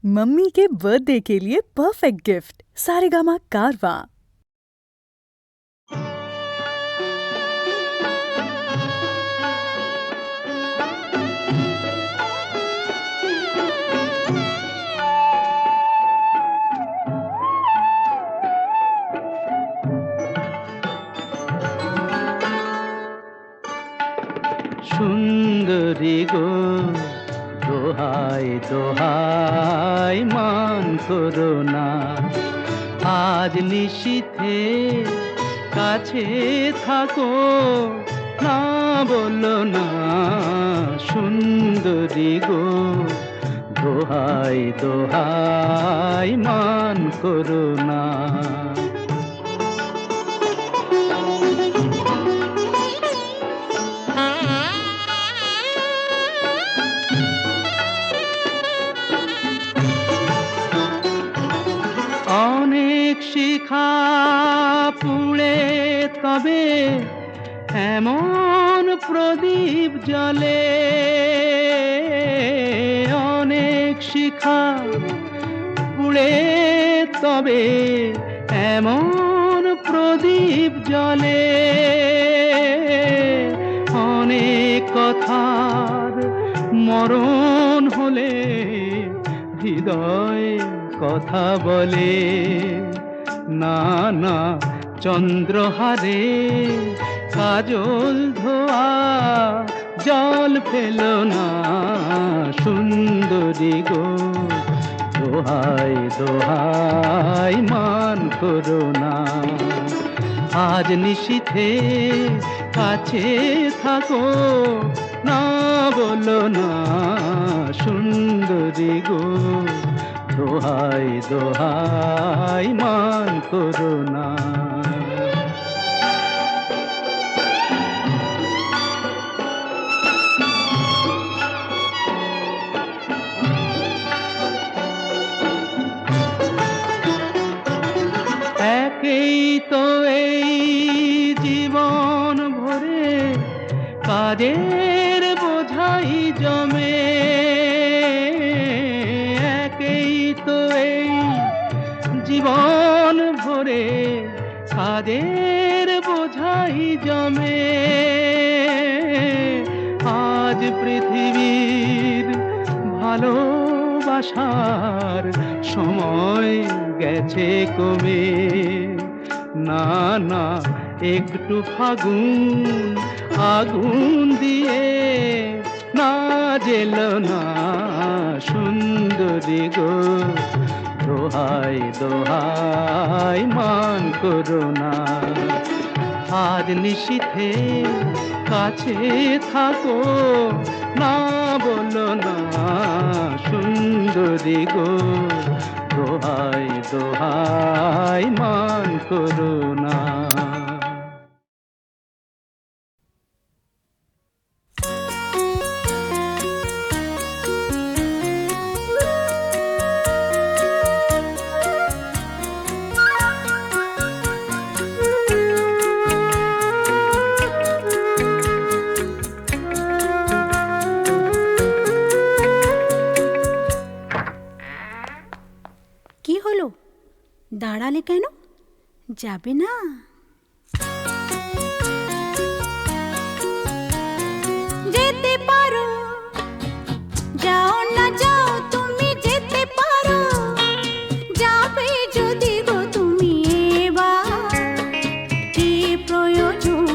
Mummy के birthday के लिए परफेक्ट गिफ्ट सारेगामा कारवां। সুন্দরী গো দোহাই দোহাই মান করো না, আজ নিশীথে কাছে থাকো, না বলো না। সুন্দরী গো দোহাই দোহাই মান করো না। অনেক শিখা পুড়ে তবে এমন প্রদীপ জ্বলে, অনেক শিখা পুড়ে তবে এমন প্রদীপ জ্বলে। অনেক কথার মরণ হলে হৃদয় কথা বলে, না না চন্দ্রহারে কাজল ধোয়া জল ফেলো না। সুন্দরী গো দোহাই দোহাই মান করো না, আজ নিশীথে কাছে থাকো, না বলো না। সুন্দরী গো দোহাই দোহাই মান করো না। একেই তো এই জীবন ভরে কাজের বোঝাই জমে, একেই তো এই জীবন ভরে কাজের বোঝাই জমে। আজ পৃথিবীর ভালোবাসার সময় গেছে কমে, না না একটু ফাগুন আগুন দিয়ে না জেলো না। সুন্দরী গো দোহাই দোহাই মান করো না, আজ নিশীথে কাছে থাকো, না বলো না। সুন্দরী গো দোহাই দোহাই মান করো না। কি হলো, দাঁড়ালে কেন? যাবে না? যেতে পারো, যাও না যাও, তুমি যেতে পারো, যাবে যদি গো তুমি এবার, কি প্রয়োজন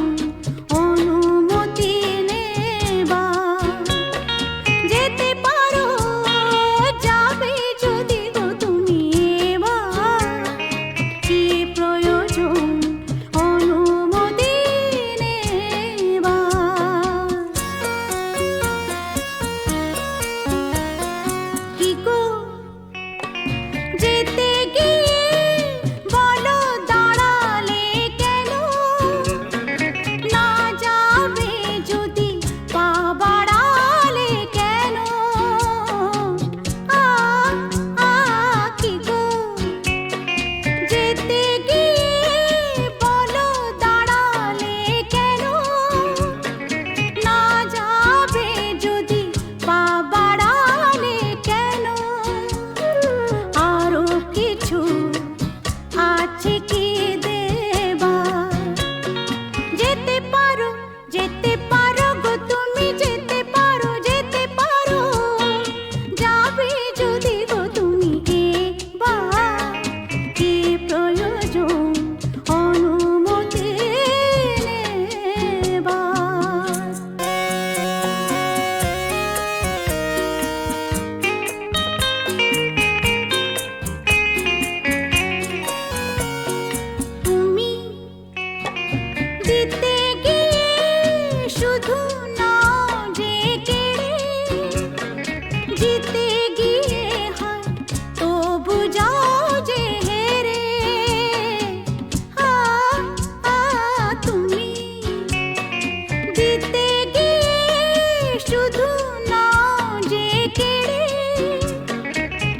অনুমতি নেবার। যেতে পারো, যাবে যদি গো তুমি এবার, কি প্রয়োজন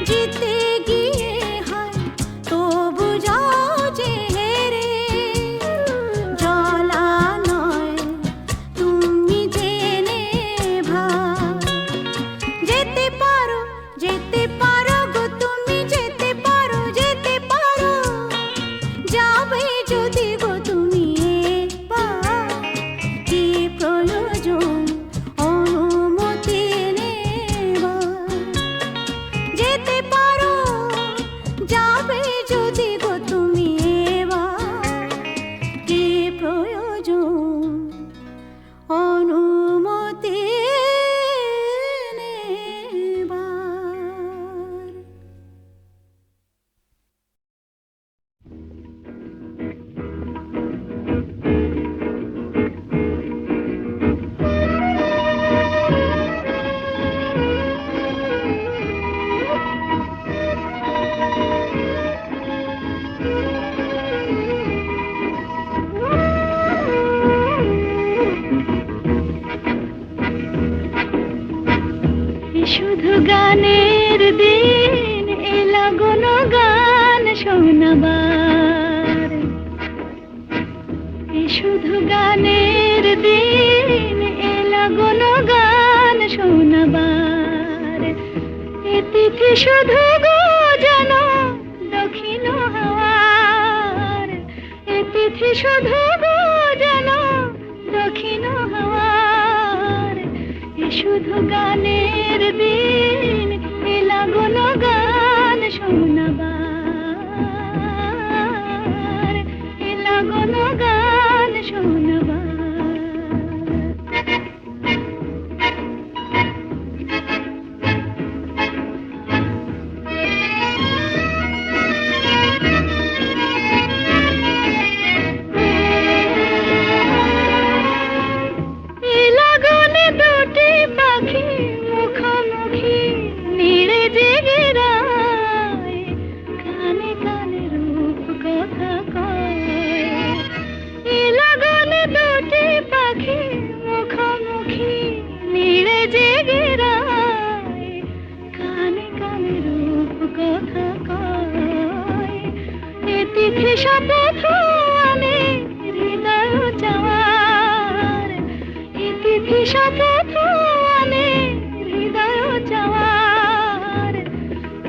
জিতে গিয়ে হয় তবু যাও যে হেরে, জলা নয় তুমি জেনে ভাব। যেতে পারো গো তুমি যেতে পারো, যাবে যদি গো তুমি এবার। কি প্রয়োজন অনুমতি নেবার, যেতে পারো যাবে যদি গো তুমি এবার। কি প্রয়োজন অনুমতি নেবার। শুধু গানের দিন এলা কোনো গান শোনাবার, শুধু গানের দিন এলা কোনো গান শোনাবার। এ তিথি শুধু গো যেন দক্ষিণ হাওয়ার, এ তিথি শুধু গো যেন দক্ষিণ হাওয়ার। এ শুধু গানের দিন এলা কোনো গান শোনাবার, এলা কোনো গান শোনাবার। শপথ আমি হৃদয় চাওয়ার, এ তিথি শপথ আমি হৃদয় চাওয়ার।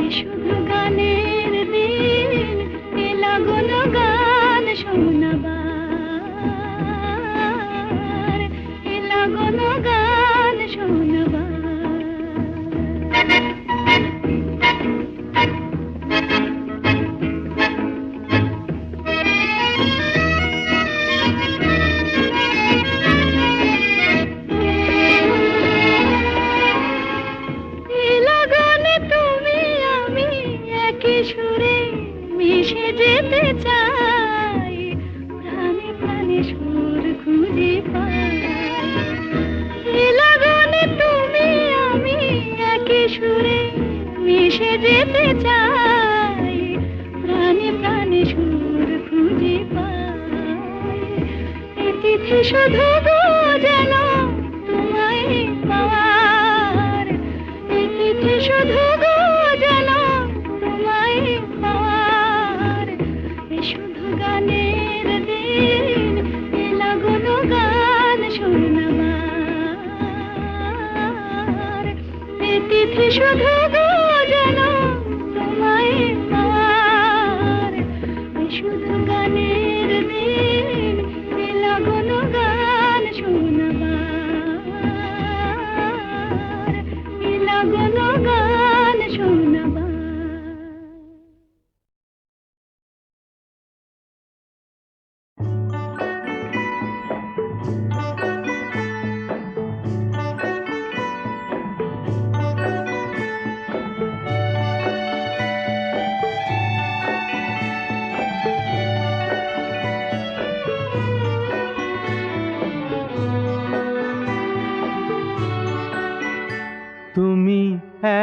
এ শুধু গানের দিন এলা কোনো গান শোনাবার, এলা কোনো গান শোনাবার। সুরে মিশে যেতে চাই, প্রাণে প্রাণে সুর খুঁজে পাই। লাগনে তুমি আমি একই সুরে মিশে যেতে চাই, প্রাণে প্রাণে সুর খুঁজে পাই। এ তিথি শুধু গো যেন তোমায় পাওয়ার, এ তিথি শুধু গো যেন পাওয়ার। এ শুধু গানের দিন এলা কোনো গান শোনাবার, এ তিথি শুধু গো যেন তোমায় পাওয়ার। এ শুধু গানের দিন এলা কোনো গান শোনাবার, এলা কোনো গান শোনাবার। তুমি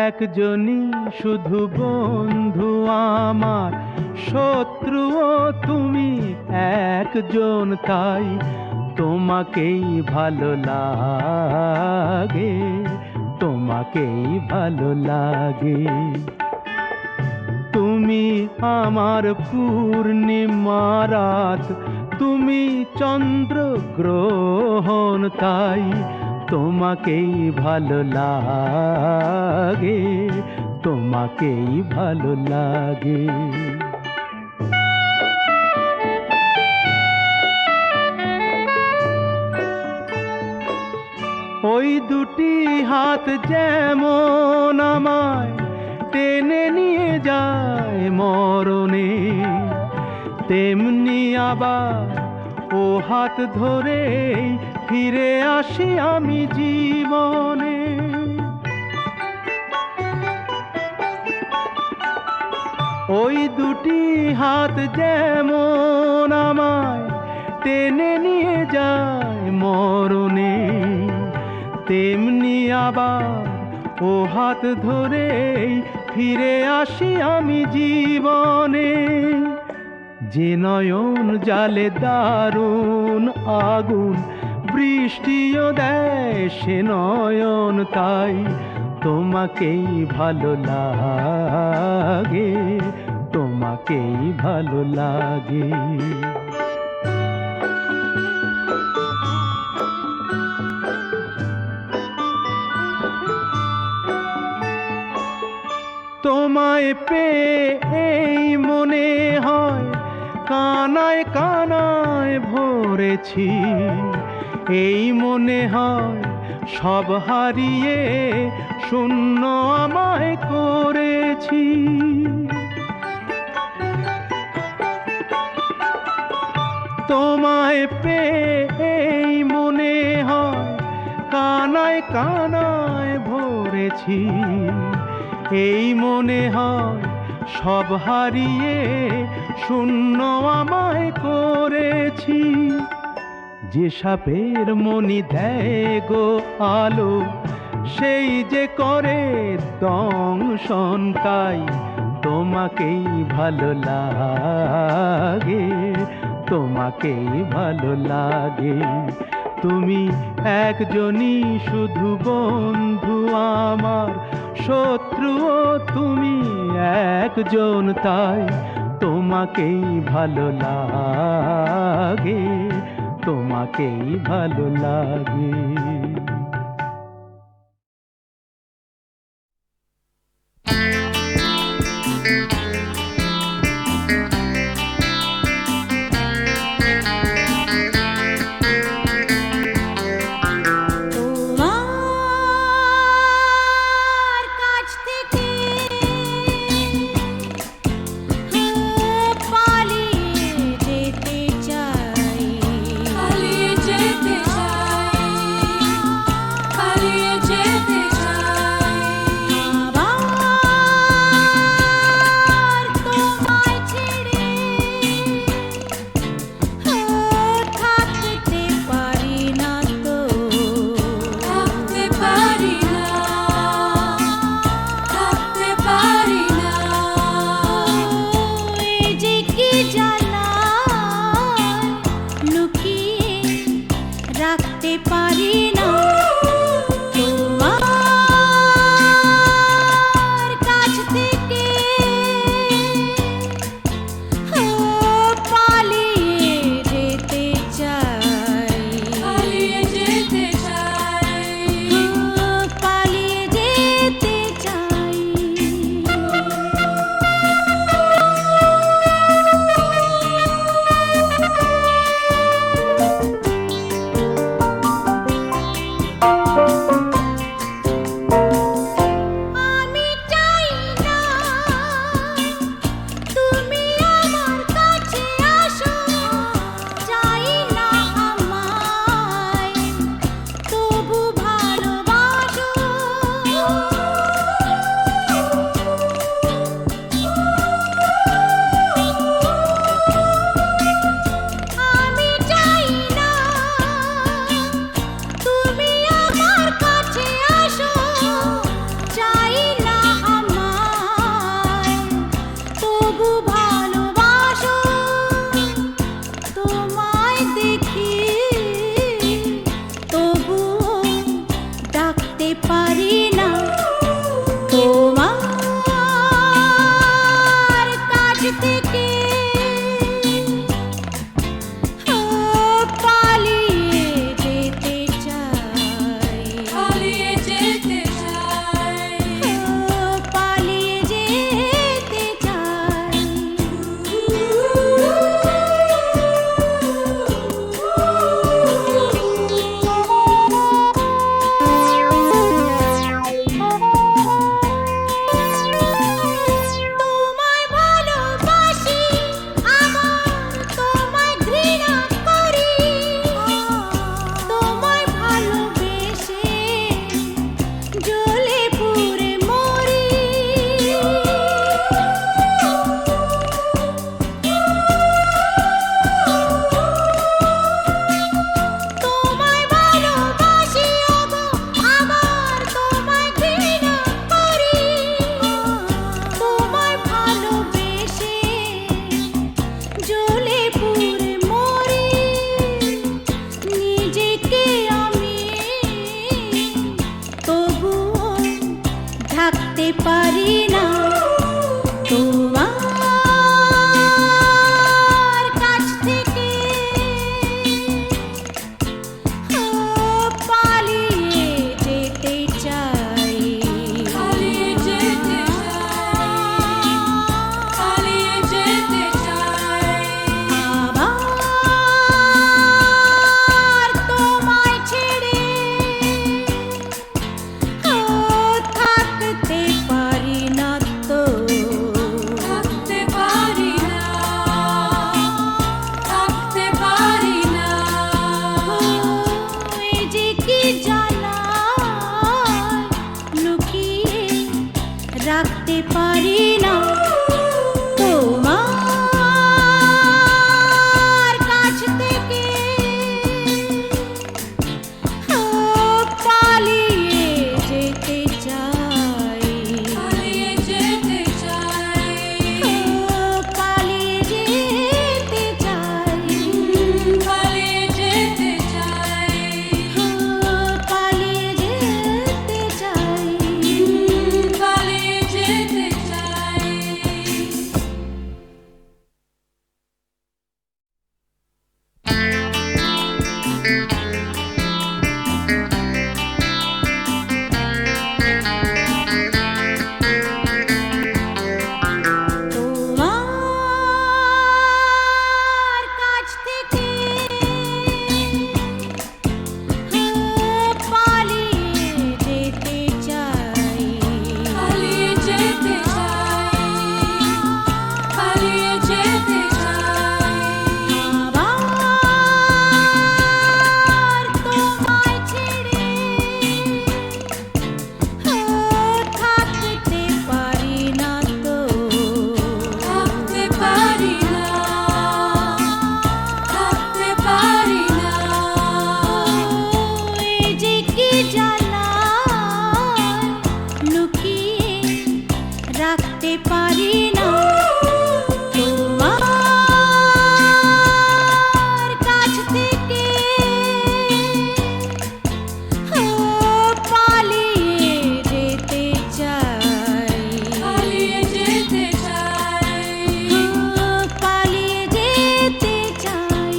একজনই শুধু বন্ধু আমার, শত্রুও তুমি একজন, তাই তোমাকেই ভালো লাগে, তোমাকেই ভালো লাগে। তুমি আমার পূর্ণিমা রাত, তুমি চন্দ্র গ্রহণ, তাই তোমাকেই ভালো লাগে, তোমাকেই ভালো লাগে। ওই দুটি হাত যেমন আমায় টেনে নিয়ে যায় মরণে, তেমনি আবার ও হাত ধরে ফিরে আসি আমি জীবনে। ওই দুটি হাত যেমন আমায় টেনে নিয়ে যায় মরণে, তেমনি আবার ও হাত ধরে ফিরে আসি আমি জীবনে। যে নয়ন জালে দারুণ আগুন, বৃষ্টিও দেয় সে নয়ন, তাই তোমাকেই ভালো লাগে, তোমাকেই ভালো লাগে। তোমায় পেয়ে এই মনে হয় কানায় কানায় ভরেছি, এই মনে হয় সব হারিয়ে শূন্য আমায় করেছি। তোমায় পেয়ে এই মনে হয় কানায় কানায় ভরেছি, এই মনে হয় সব হারিয়ে শূন্য আমায় করেছি। যে সাপের মনি দেয় গো আলো, সেই যে করে দংশন, তাই তোমাকেই ভালো লাগে, তোমাকেই ভালো লাগে। তুমি একজনই শুধু বন্ধু আমার, শত্রুও তুমি একজন, তাই তোমাকেই ভালো লাগে, তোমাকেই ভালো লাগে। পালিয়ে যেতে চাই, ডাকতে পারি না তোমার কাছ থেকে। ও পালিয়ে যেতে চাই, পালিয়ে যেতে চাই, পালিয়ে যেতে চাই।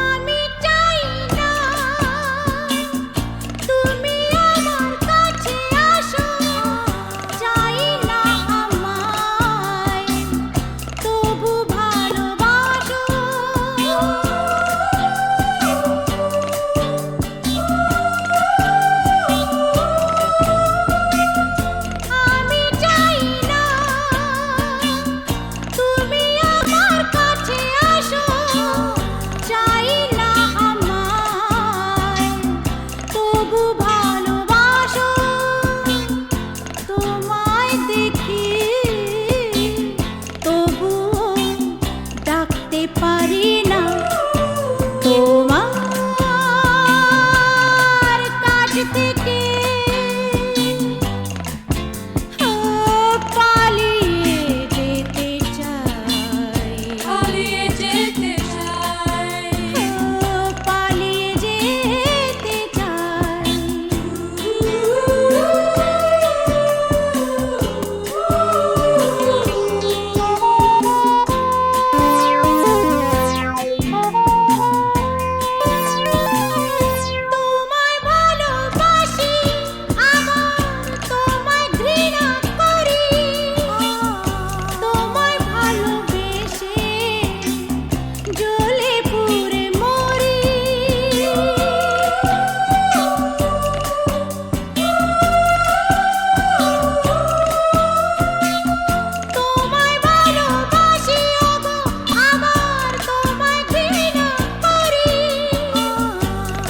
আমি চাই না তুমি আমার কাছে আসো, চাই না আমায় তবু ভালোবাসো। আমি চাই না তুমি আমার কাছে আসো, চাই না আমায় তবু ভালোবাসো। তোমায় দেখি তবু ডাকতে পারি না তোমার কাছ থেকে। ও পালিয়ে যেতে চাই, পালিয়ে যেতে চাই, পালিয়ে যেতে চাই। তোমায় ভালোবাসি আবার তোমায় ঘৃণা করি, তোমায় ভালোবেসে জ্বলে পুড়ে মরি। তোমায় ভালোবাসি ওগো আবার তোমায় ঘৃণা করি,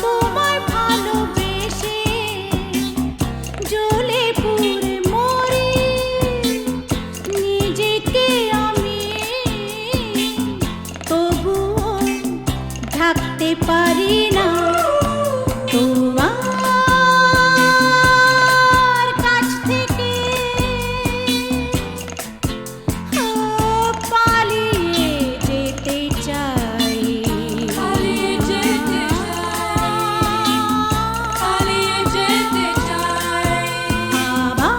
তোমায় ভালোবেসে জ্বলে পুড়ে মরি। নিজেকে আমি তবুও ঢাকতে পারি না তোমার কাছ থেকে। ও পালিয়ে যেতে চাই, পালিয়ে যেতে চাই, পালিয়ে যেতে চাই। আবার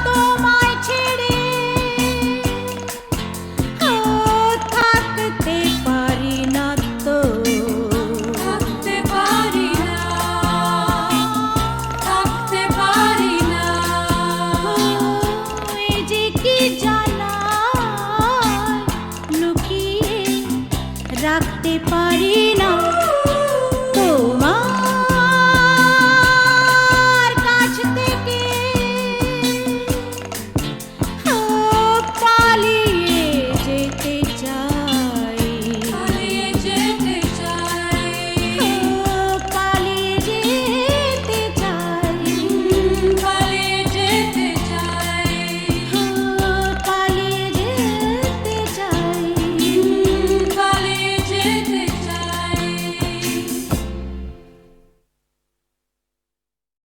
তোমায় ছেড়ে ও থাকতে পারি না তো, থাকতে পারি না, থাকতে পারি না। এই যে কি জানাই লুকিয়ে রাখতে পারি না।